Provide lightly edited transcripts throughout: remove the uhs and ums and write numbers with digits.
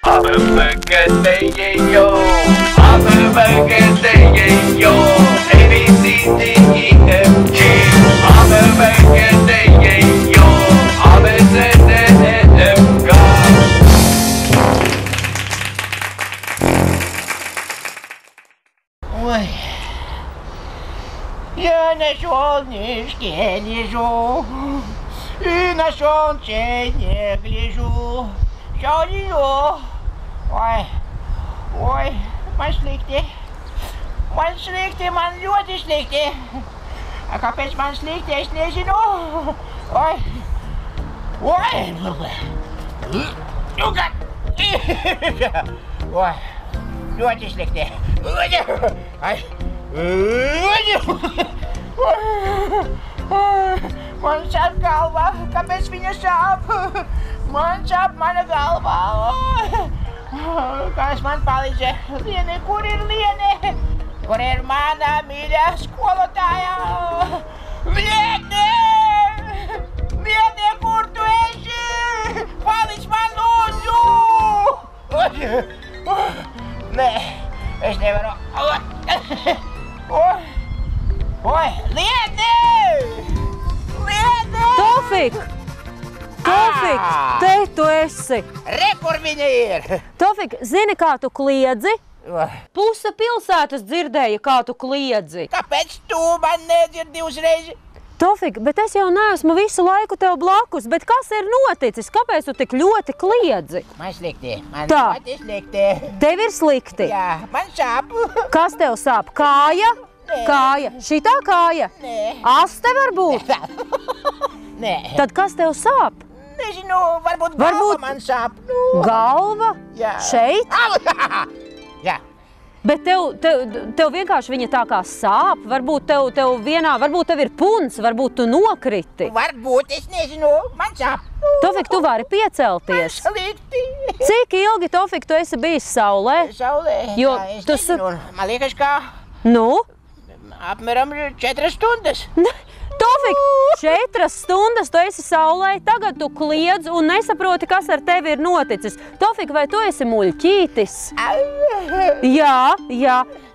ABCDEO, ABCDEO, ABCDEFG, ABCDEO, ABCDEFG. Ой, я на солнышке лежу, и на солнце не гляжу, все лежу. Ой, man slikti, man ļoti slikti. Kāpēc man slikti, es nezinu. Oi, ļoti slikti. Man sāp galva, kāpēc viņa sāp? Man sāp mana galva. Kāds man palīdzē? Liene, kur ir Liene? Kur ir mana mīļā skolotāja? Liene! Liene, kur tu esi? Palīdz man lūdzu! Nē, es nevaru. Oi, Liene! Liene! Tofik! Tofik, te tu esi! Re, kur viņa ir! Tofik, zini, kā tu kliedzi? Puse pilsētas dzirdēja, kā tu kliedzi. Kāpēc tu man nedzirdi uzreiz? Tofik, bet es jau neesmu visu laiku tev blakus, bet kas ir noticis? Kāpēc tu tik ļoti kliedzi? Man slikti, man Tā. ļoti slikti. Tev ir slikti. Jā, man sāp. Kas tev sāp? Kāja? Nē. Kāja. Šitā kāja? Nē. Aste varbūt? Nē. Tad kas tev sāp? Nezinu, varbūt galva man sāp. Galva? Jā. Šeit? Jā. Bet tev vienkārši viņa tā kā sāp, varbūt varbūt tev ir puns, varbūt tu nokriti. Varbūt, es nezinu, man sāp. Tofik, tu vari piecelties. Slikti. Cik ilgi, Tofik, tu esi bijis saulē? Saulē, Jo jā, es tu nezinu, man liekas, kā Nu? apmēram 4 stundas. Tofik, 4 stundas tu esi saulē, tagad tu kliedz un nesaproti, kas ar tevi ir noticis. Tofik, vai tu esi muļķītis? Jā.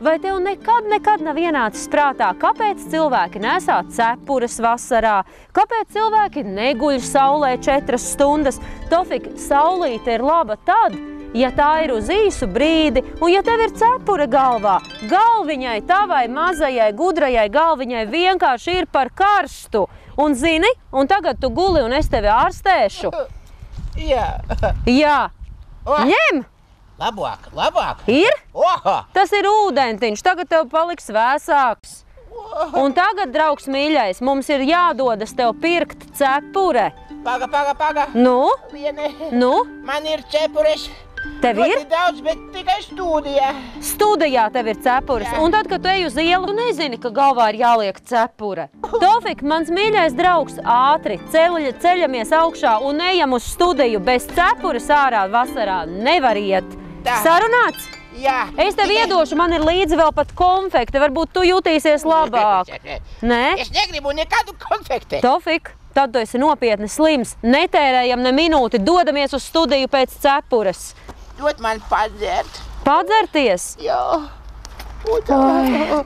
Vai tev nekad nav ienācis prātā, kāpēc cilvēki nesā cepures vasarā? Kāpēc cilvēki neguļ saulē 4 stundas? Tofik, saulīte ir laba tad, ja tā ir uz īsu brīdi, un ja tev ir cepure galvā, galviņai, tavai mazajai, gudrajai galviņai vienkārši ir par karstu. Un zini, un tagad tu guli un es tevi ārstēšu. Jā. Jā. Ņem! Labāk. Ir? Oha! Tas ir ūdentiņš, tagad tev paliks vēsāks. Un tagad, draugs mīļais, mums ir jādodas tev pirkt cepure. Paga. Nu? Liene, Nu? man ir cepures. Tev ir? Ļoti daudz, bet tikai studijā. Studijā tev ir cepures, un tad, kad tu ej uz ielu, tu nezini, ka galvā ir jāliek cepure. Tofik, mans mīļais draugs, ātri ceļamies augšā un ejam uz studiju. Bez cepures ārā vasarā nevar iet. Tā. Sarunāts? Jā. Es tev iedošu, man ir līdzi vēl pat konfekti, varbūt tu jutīsies labāk. Nē? Es negribu nekādu konfekti. Tofik, tad tu esi nopietni slims. Netērējam ne minūti, dodamies uz studiju pēc cepures. Dod man padzert. Padzerties? Jā.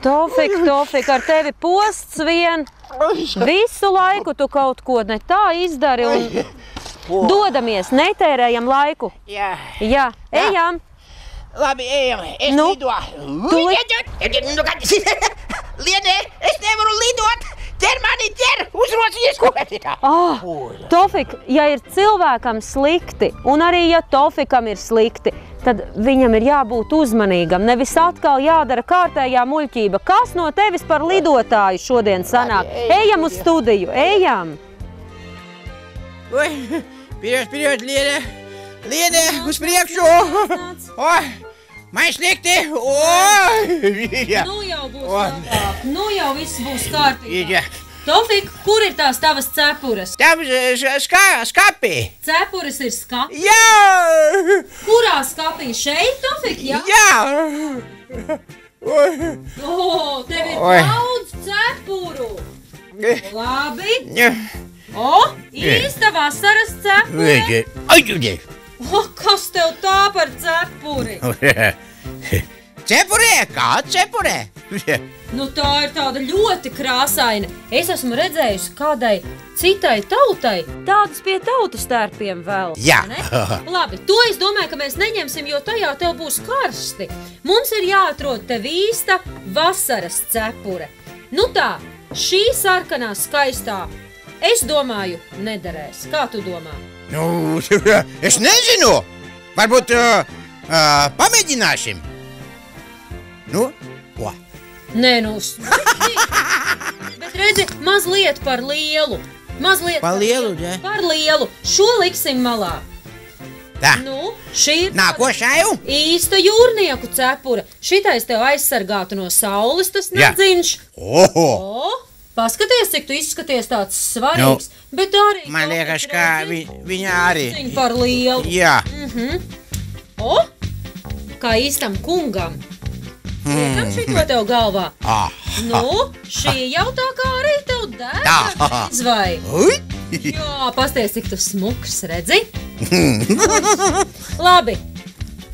Tofik, ar tevi posts vien. Visu laiku tu kaut ko ne tā izdari un dodamies, netērējam laiku. Jā. Jā, ejam. Labi, ejam. Es lido. Liene, es nevaru lidot. Ķer mani, uzrociņies kopētī. Tofik, ja ir cilvēkam slikti, un arī ja Tofikam ir slikti, tad viņam ir jābūt uzmanīgam. Nevis atkal jādara kārtējā muļķība. Kas no tevis par lidotāju šodien sanāk? Ejam uz studiju, ejam! Pirjot, Liene! Liene, uz priekšu! Man slikti! Nu jau būs labāk, nu jau viss būs kārtībā. Tofik, kur ir tās tavas cepures? Tam skapī. Cepures ir skapī? Jā! Kurā skapī? Šeit, Tofik, jā? Jā! Tev ir daudz cepuru. Labi. Īsta vasaras cepure. Kas tev tā par cepuri? Cepurē? Kā cepurē? Nu tā ir tāda ļoti krāsaina. Es esmu redzējusi kādai citai tautai tādus pie tautas tērpiem vēl. Jā. Ne? Labi, to es domāju, ka mēs neņemsim, jo tajā tev būs karsti. Mums ir jāatrod tev īsta vasaras cepure. Nu tā, šī sarkanā skaistā, es domāju, nederēs. Kā tu domā? Nu, es nezinu. Varbūt pamēģināsim. Nu, ko? Nē, nu, bet redzi, mazliet par lielu. Mazliet Par lielu, ja? Par lielu. Šo liksim malā. Tā. Nu, šī ir Nākošā jau? īsta jūrnieku cepura. Šitais tev aizsargātu no saules, tas Jā. nedziņš. Oho! O, paskaties, cik tu izskaties tāds svarīgs. Bet arī Man liekas, ka viņa arī. Viņa par lielu. Jā. O, kā īstam kungam. Liekam šito tev galvā. Ah. Nu, šī jau tā kā arī tev dēļ. Tā. Vai? Ui! Jā, pasties, cik tu smuks, redzi? Labi.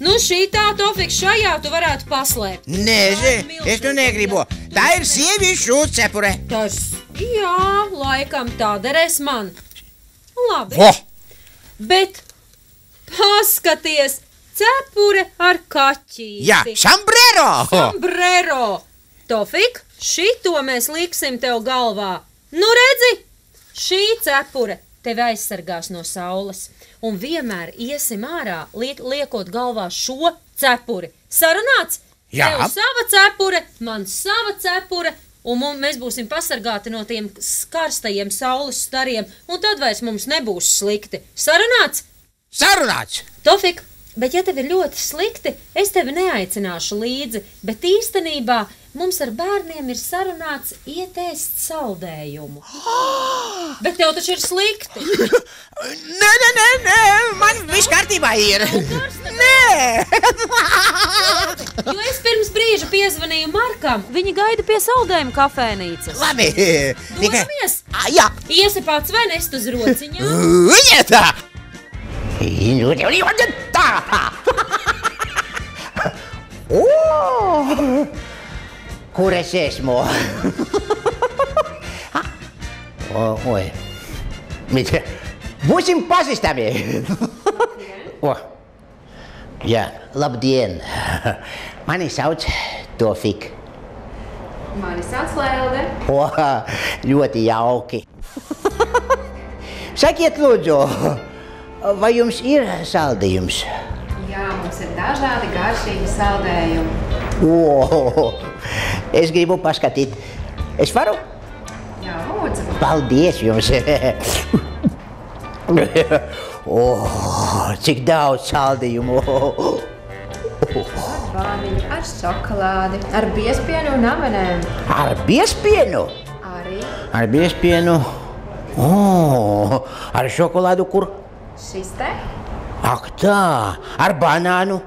Nu, šī tā, Tofik, šajā tu varētu paslēpt. Nē, es tu negribu. Tā ir sieviešu cepure. Tas, jā, laikam tā derēs man. Labi. Vo! Bet paskaties, cepure ar kaķīti. Jā, sombrero! Sombrero! Tofik, šito mēs liksim tev galvā. Nu redzi, šī cepure tevi aizsargās no saules. Un vienmēr iesim ārā, liekot galvā šo cepuri. Sarunāts? Jā. Tev sava cepure, man sava cepure. Un mēs būsim pasargāti no tiem karstajiem saules stariem. Un tad vairs mums nebūs slikti. Sarunāts? Sarunāts! Tofik, bet ja tev ir ļoti slikti, es tevi neaicināšu līdzi, bet īstenībā mums ar bērniem ir sarunāts ietēst saldējumu. Bet tev taču ir slikti. Nē, man viss kārtībā ir. Nē! Jo es pirms brīža piezvanīju Markam, viņi gaida pie saldējuma kafēnīcas. Labi. Dodamies? Jā. Iesi pats vai nest uz rociņā? Uietā! Kur es esmu? Oi. Būsim pazīstami. Jā, labdien. Mani sauc Tofik. Mani sauc Lelde. Ļoti jauki. Sakiet, lūdzu, vai jums ir saldējums? Jā, mums ir dažādi garšīgi saldējumi. Es gribu paskatīt. Es varu? Jā, lūdzu. Paldies jums! Cik daudz saldējumu! Vāniņu ar šokolādi, ar biezpienu un amenēm. Ar biezpienu? Arī Ar biezpienu? Ar šokolādu kur? šis te? Ak tā! Ar banānu?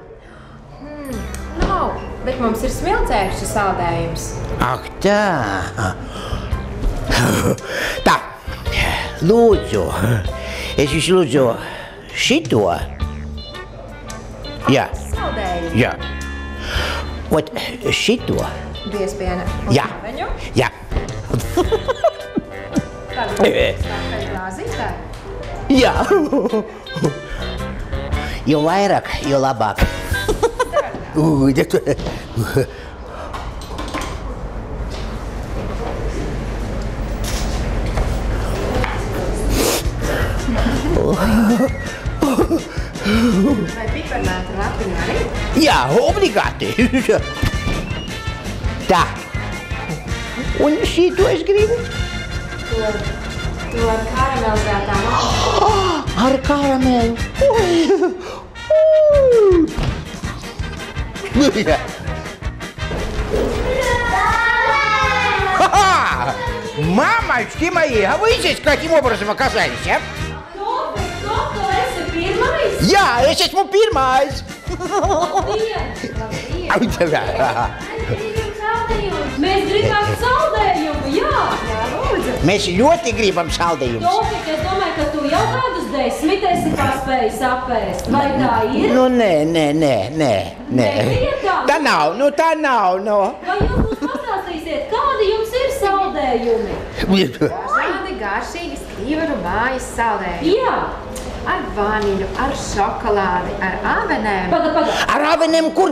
Nav, bet mums ir smilcēkšu saldējums. Ak tā! Tā, lūdzu, es jūs lūdzu šito. Jā, Saldējumi. jā. Ot, šito. Biezpiena un Jā, amenju. jā. Tagad stākai glāzītē. Jā. Jo vairāk, jo labāk. Vai piparmēta lapiņa arī? Jā, obligāti. Tā. Un šito es gribu. To ar karamelizētām. Ar karamelu. Мамочки мои, а вы здесь каким образом оказались, а? Tu esi pirmais? Jā, es esmu pirmais. Mēs gribētu saldējumu, jā. Jā, lūdzu. lūdzu. Mēs ļoti gribam saldējumus. Tofik, es domāju, ka tu jau kādus 10 esi paspējis apēst. Vai tā ir? Nu, nē. Tā nav, Vai jūs mums pastāstīsiet, kādi jums ir saldējumi? Tādi garšīgi skrīveru mājas saldējumi. Jā. Ar vaniļu, ar šokolādi, ar avenēm. Paga. Ar avenēm, kur?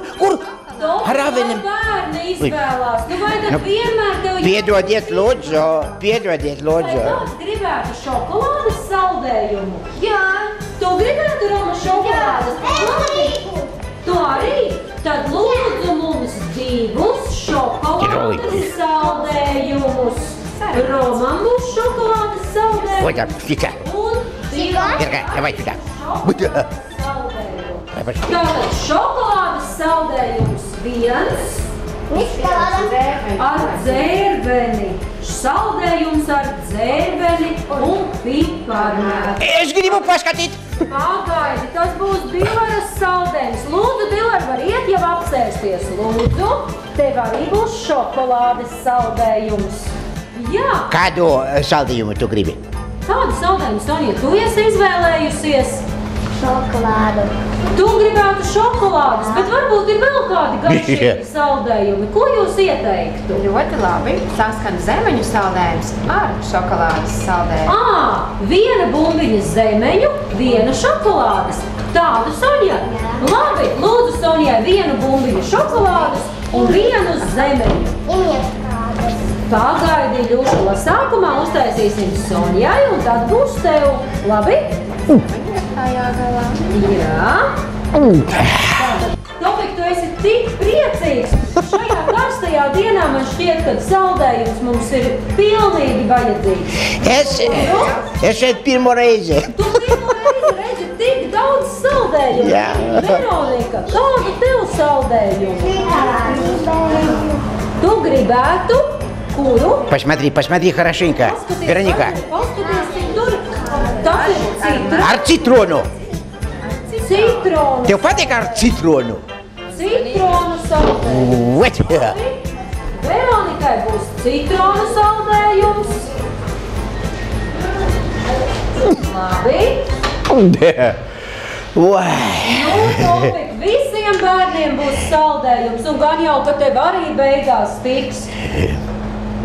Ar avenēm. Bērni izvēlās. Nu vai tad vienmēr tev... Piedodiet, lūdzu. Vai kāds gribētu šokolādes saldējumu? Jā. Tu gribētu, Roma, šokolādes? Jā. Tu arī? Tad lūdzu mums 2 šokolādes saldējumus. Romam būs šokolādes saldējumi. Ой, да, фига. Ирка, давай сюда. Tātad šokolādes saldējums 1 ar dzērveni, saldējums ar dzērveni un piparmētu. Es gribu paskatīt. Pagaidi, tas būs Dilaras saldējums. Lūdzu, Dilara, var iet jau apsēsties. Lūdzu, tev arī būs šokolādes saldējums. Jā. Kādu saldējumu tu gribi? Kādu saldējumu, Sonija, tu esi izvēlējusies? Šokolādu. Tu gribētu šokolādes, bet varbūt ir vēl kādi garšīgi saldējumi. Ko jūs ieteiktu? Ļoti labi. Saskan zemeņu saldējums ar šokolādes saldējumu. 1 bumbiņa zemeņu, 1 šokolādes. Tādu, Sonja? Labi, lūdzu, Sonjai 1 bumbiņa šokolādes un 1 zemeņu. Pagaidi, Ļušula, sākumā uztaisīsim Sonjai un tad būs tev. Labi? Tajā galā. Jā. Tofik, tu esi tik priecīgs. Šajā karstajā dienā man šķiet, ka saldējums mums ir pilnīgi vajadzīgs. Es šeit pirmo reizi. Tu pirmo reizi tik daudz saldējumu. Jā. Veronika, kādu tev saldējumu? Tu gribētu? Kuru? Посмотри хорошенько. Вероника. Paskaties, tur. Tas ir citronu. Ar citronu. Citronu. Tev patīk ar citronu? Citronu saldējums. Veronikai būs citronu saldējums. Labi. Tofik, visiem bērniem būs saldējums, un gan jau, ka tev arī beigās tiks.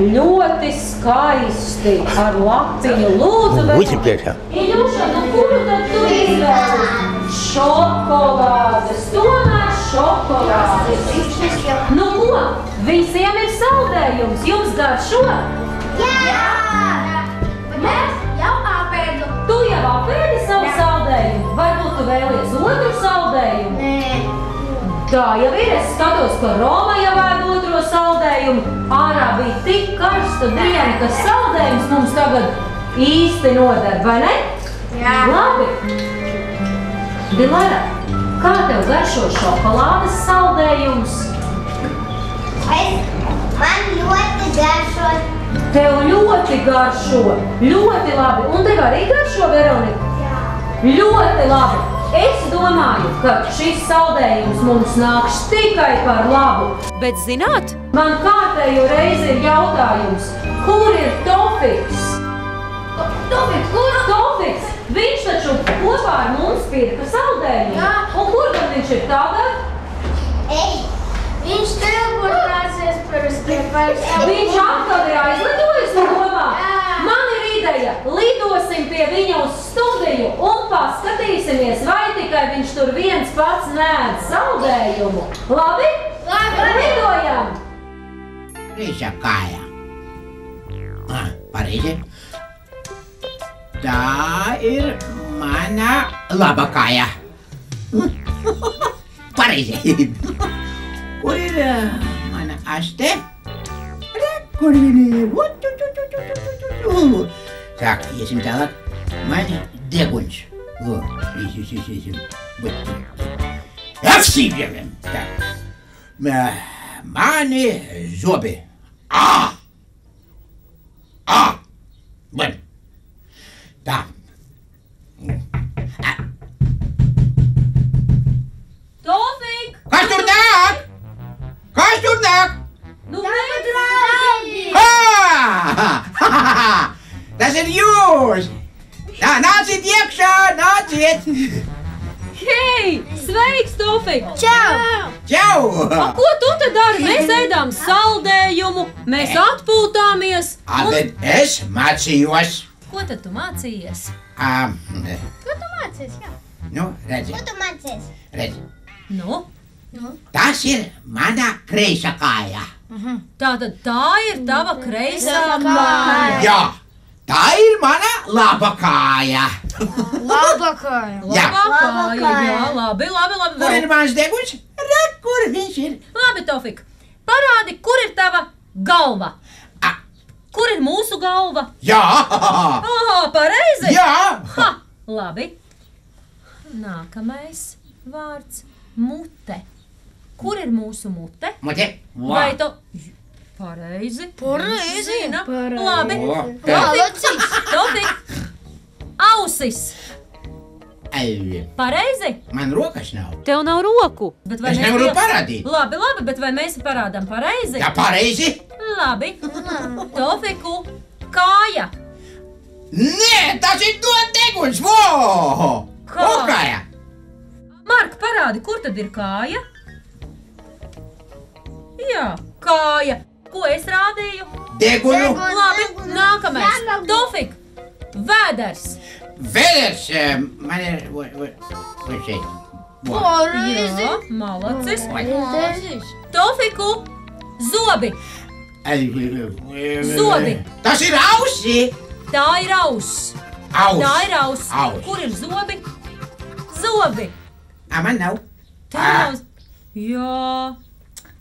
Ļoti skaisti ar lapiņu. Lūdzu, Veronika. Iļuša, nu kuru tad tu izvēli? Šokolādes. Tomēr šokolādes. Nu ko? Visiem ir saldējums. Jums garšo? Jā! Mēs jau apēdu. Tu jau apēdi savu saldējumu? Varbūt tu vēlies otru saldējumu? Nē. Tā jau ir. Es skatos, ka Roma jau ēd otro saldējumu. Ārā bija tik karsta diena, ka saldējums mums tagad īsti noder, vai ne? Jā. Labi. Dilara, kā tev garšo šokolādes saldējums? Man ļoti garšo. Tev ļoti garšo. Ļoti labi. Un tev arī garšo, Veronika? Jā. Ļoti labi. Es domāju, ka šis saldējums mums nāks tikai par labu. Bet zināt, man kārtējo reizi ir jautājums, kur ir Tofiks? Tofiks, kur? Tofiks, viņš taču kopā ar mums pirka saldējumu. Jā. Un kur tad viņš ir tagad? Ei, viņš teleportāsies par Viņš atkal ir aizlidojis no domā. Jā. Man ir ideja, lidosim pie viņa uz studiju un paskatīsimies, vai tikai viņš tur viens pats neēd saldējumu. Labi? Labi. Lidojam! Kreisā kāja. Pareizi. Tā ir mana laba kāja. Pareizi. Kur ir mana aste? Kur viņa? Так, iesim tālāk. Man deguns. Iesim. Apsīvjam. Так. Mani zobi. Bueno. Tā. Tofik! Kas tur nāk? Kas tur nāk? Nu, nedraugi! Ha! Labrīt! Hei! Sveiks, Tofik! Čau! Čau! Ko tu te dari? Mēs ēdām saldējumu, mēs atpūtāmies. Bet es mācījos. Ko tad tu mācījies? Ko tu mācies? Jā. Nu, redzi, Ko tu mācies? redzi. Nu, Tas ir mana kreisa kāja. tātad tā ir tava kreisā kāja. Jā, tā ir mana laba kāja. Labākā. Jā. Labā kāja, jā, labi. Kur ir mans deguns? Re, kur viņš ir? Labi, Tofik, parādi, kur ir tava galva? A, Kur ir mūsu galva? jā! Pareizi! Jā! Ha, labi. Nākamais vārds - mute. Kur ir mūsu mute? Mute. Vai tu... Pareizi. Zina. Labi. Malacis. Tofik. Ausis. Ai, Pareizi. man rokas nav. Tev nav roku. Bet Es nevaru parādīt. Labi, bet vai mēs parādām pareizi? Jā, pareizi. Labi. Tofiku. Kāja. Nē, tas ir to deguns. Vo! Kā? O, kāja. Mark, parādi, kur tad ir kāja? Jā, kāja. Ko es rādīju? Degunu. Labi, nākamais. Tofik. Vēders. Vēders. Man ir... Vai šeit? Vo. Jā, malacis. Tofiku. Zobi. Zobi. Tas ir ausi. Tā ir auss. Aus. Tā ir auss. Aus. Kur ir zobi? Zobi. Man nav. Tā nav. Jā.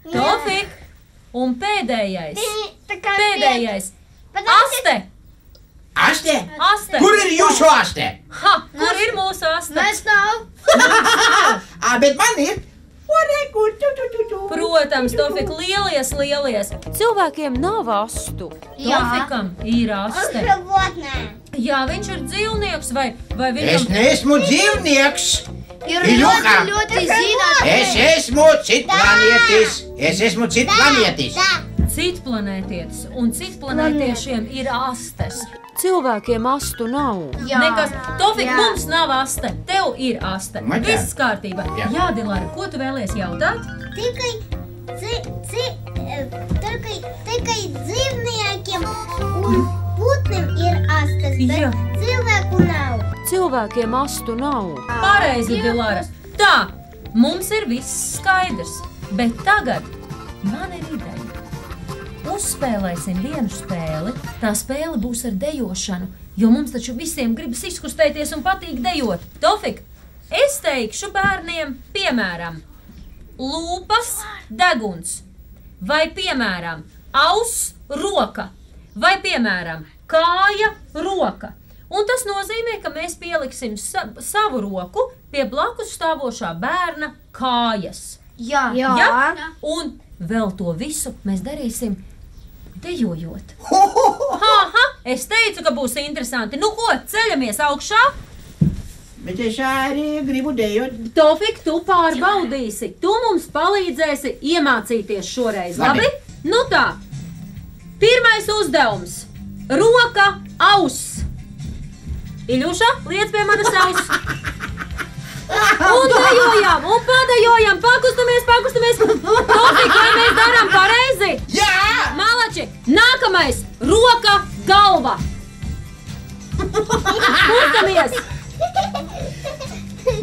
Tofik. Un pēdējais. Pēdējais. Aste. Aste? Aste. Kur ir jūsu aste? Ha, kur ir mūsu aste? Mēs nav. Bet man ir. Protams, Tofik, lielies. Cilvēkiem nav astu. Tofikam ir aste. Животное. Jā, viņš ir dzīvnieks vai Es viņam... neesmu dzīvnieks. Ir Iljuha. ļoti zināms. Es esmu citplanietis. Es esmu citplanietis. Citplanētietis, un citplanētiešiem ir astes. Cilvēkiem astu nav. Jā. Nekas. Tofik, Jā. mums nav aste, tev ir aste. Man tā. Viss kārtībā. Jā. Jā, Dilāra, ko tu vēlies jautāt? Tikai dzīvniekiem un putniem ir astes, Jā. bet cilvēku nav. Cilvēkiem astu nav. Pareizi, Dilāra. Tā, mums ir viss skaidrs, bet tagad man ir ideja. Uzspēlēsim vienu spēli. Tā spēle būs ar dejošanu, jo mums taču visiem gribas izkustēties un patīk dejot. Tofik, es teikšu bērniem, piemēram, lūpas, deguns, vai piemēram, auss, roka, vai piemēram, kāja, roka. Un tas nozīmē, ka mēs pieliksim savu roku pie blakus stāvošā bērna kājas. Jā. Ja? Un vēl to visu mēs darīsim dejojot. Ha, es teicu, ka būs interesanti. Nu ko, ceļamies augšā? Bet es arī gribu dejot. Tofik, tu pārbaudīsi. Tu mums palīdzēsi iemācīties šoreiz. Labi. Nu tā. Pirmais uzdevums. Roka, auss. Iļuša, liec pie manas auss. Un dejojam, un padejojam. Pakustamies. Tofik, vai mēs darām pareizi? Jā! Malači, nākamais. Roka, galva. Kustamies.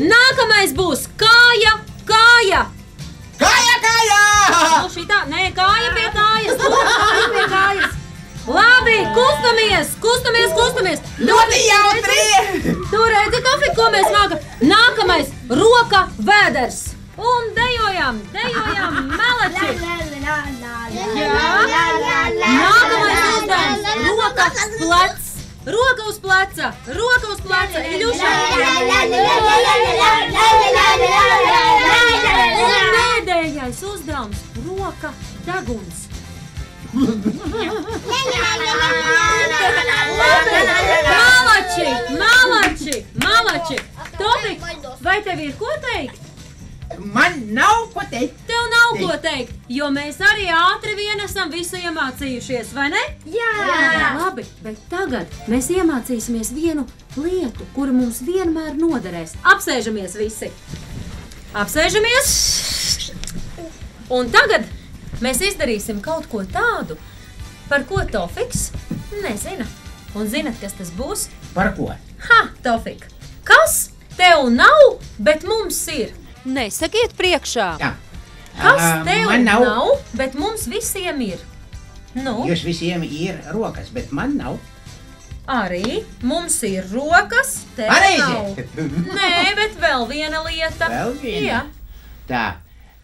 Nākamais būs kāja. Kāja! Nu šitā, nē, kāja pie kājas. Kāja pie kājas. Labi, kustamies. Ļoti jautri! Tu redzi, Tofik, ko mēs mākam? Nākamais, roka, vēders. Un dejojam, Malači. Nākamais uzdevums, roka, plecs. Roka uz pleca, Iļuša. Un pēdējais uzdevums, roka, deguns. Malači. Tofik, vai tev ir ko teikt? Man nav ko teikt. Tev nav nav ko teikt, jo mēs arī ātri vien esam visu iemācījušies, vai ne? Jā. Labi, bet tagad mēs iemācīsimies vienu lietu, kura mums vienmēr noderēs. Apsēžamies visi. Apsēžamies. Un tagad mēs izdarīsim kaut ko tādu, par ko Tofiks nezina. Un zinat, kas tas būs? Par ko? Ha, Tofik, kas tev nav, bet mums ir? Nesakiet priekšā. Tā. Kas tev man nav, bet mums visiem ir? Nu, Jūs visiem ir rokas, bet man nav. arī mums ir rokas, tev Pareizi. nav. Nē, bet vēl viena lieta. Vēl viena? Jā. Tā.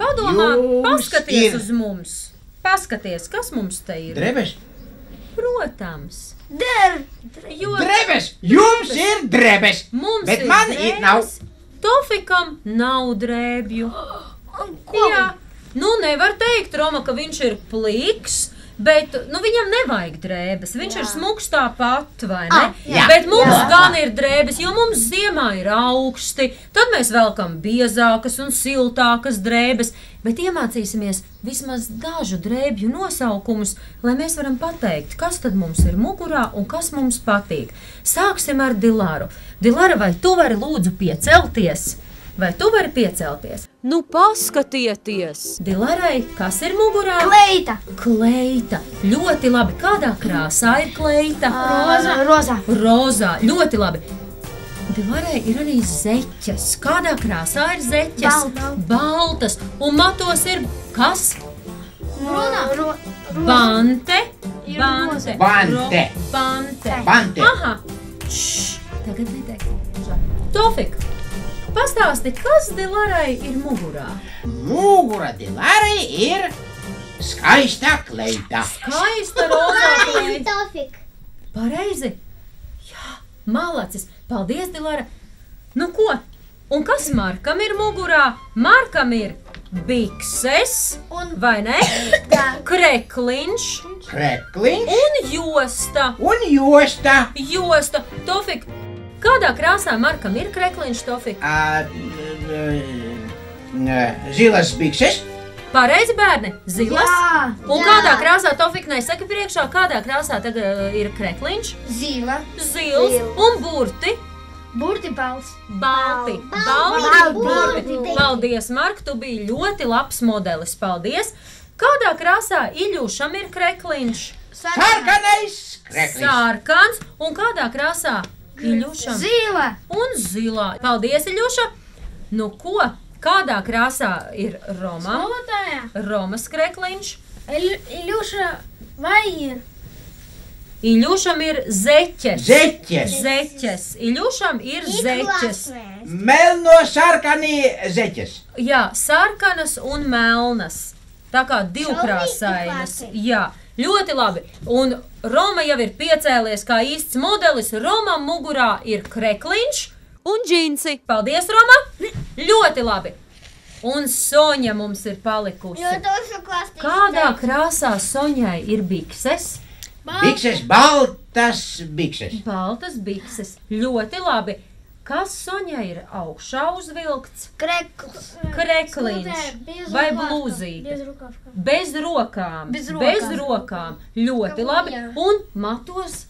Padomā, Jums paskaties ir- uz mums. Paskaties, kas mums te ir. Drebes? Protams. Jo Drebes! Jums ir drebes! mums Bet ir man drēbes. nav. Tofikam nav drēbju. Jā. Nu, nevar teikt, Roma, ka viņš ir pliks, bet viņam nevajag drēbes. Viņš ir smuks tāpat, vai ne? jā. Bet mums gan ir drēbes, jo mums ziemā ir augsti. Tad mēs velkam biezākas un siltākas drēbes. Bet iemācīsimies vismaz dažu drēbju nosaukumus, lai mēs varam pateikt, kas tad mums ir mugurā un kas mums patīk. Sāksim ar Dilaru. Dilara, vai tu vari lūdzu piecelties? Vai tu vari piecelties? Nu, paskatieties! Dilarai, kas ir mugurā? Kleita. Kleita. Ļoti labi. Kādā krāsā ir kleita? Roza. Rozā. Ļoti labi. Dilarai ir arī zeķes. Kādā krāsā ir zeķes? Baltas. Un matos ir kas? Bante. Bante. Bante. Bante. Bante. Aha. Tagad neteikt. Tofik, pastāsti, kas Dilarai ir mugurā? Mugura Dilarai ir skaista kleita. Skaista rozā kleita. Tofik. Pareizi? Jā, malacis. Paldies, Dilara. Nu ko? Un kas Markam ir mugurā? Markam ir bikses, vai ne? Krekliņš Krekliņš un josta. un josta. Josta. Tofik, kādā krāsā Markam ir krekliņš, Tofik? Zilas bikses. Pareizi, bērni, zilas. Jā, Un jā. kādā krāsā, Tofik, nesaki priekšā, kādā krāsā tagad ir krekliņš? Zila. Zils un burti. Burti balts. Balti. Balti. Burti. Paldies, Mark, tu biji ļoti labs modelis. Paldies. Kādā krāsā Iļušam ir krekliņš? Sarkanais krekliņš. Sarkans. Un kādā krāsā Iļušam? Zila. Un zilā. Paldies, Iļuša. Nu ko? Kādā krāsā ir Romam? Romas krekliņš. Iljuša, vai ir? Iļušam ir zeķes. Zeķes. Zeķes. Iļušam ir zeķes. Melno sarkani zeķes. Jā, sarkanas un melnas. Tā kā divkrāsainas. Jā, ļoti labi. Un Roma jau ir piecēlies kā īsts modelis. Romam mugurā ir krekliņš un džinsi. Paldies, Roma! Ļoti labi. Un Soņa mums ir palikusi. Kādā krāsā Soņai ir bikses? Bikses, baltas bikses. Baltas bikses. Ļoti labi. Kas Soņai ir augšā uzvilkts? Krekls. Krekliņš vai blūzīte? Bez rokām. Bez rokām. Bez rokām. Ļoti labi. Un matos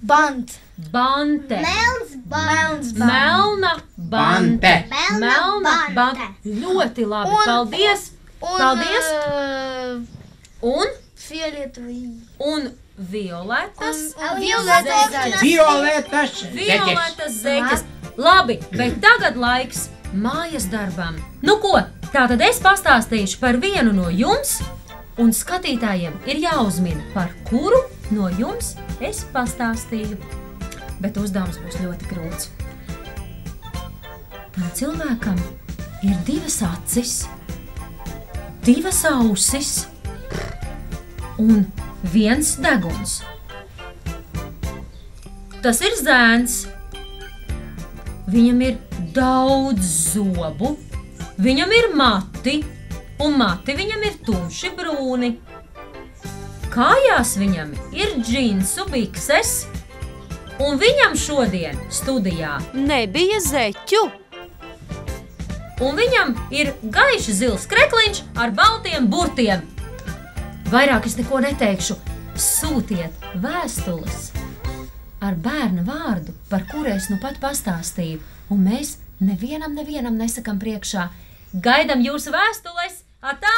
Bant. bante. Melns. Melna bante. Bante. Melna bante. Ļoti labi. Paldies. Paldies. Un, un violetas. Violetas zeķes. Violetas zeķes. Labi, bet tagad laiks mājas darbam. Nu ko, tātad es pastāstīšu par vienu no jums, un skatītājiem ir jāuzmina, par kuru no jums es pastāstīju. Bet uzdevums būs ļoti grūts. Tam cilvēkam ir divas acis, divas ausis un viens deguns. Tas ir zēns. Viņam ir daudz zobu, viņam ir mati, un mati viņam ir tumši brūni. Kājās viņam ir džinsu bikses, un viņam šodien studijā nebija zeķu. un viņam ir gaiši zils krekliņš ar baltiem burtiem. Vairāk es neko neteikšu. Sūtiet vēstules ar bērna vārdu, par kuru es nu pat pastāstīju, un mēs nevienam nesakam priekšā. Gaidam jūsu vēstules! Atā!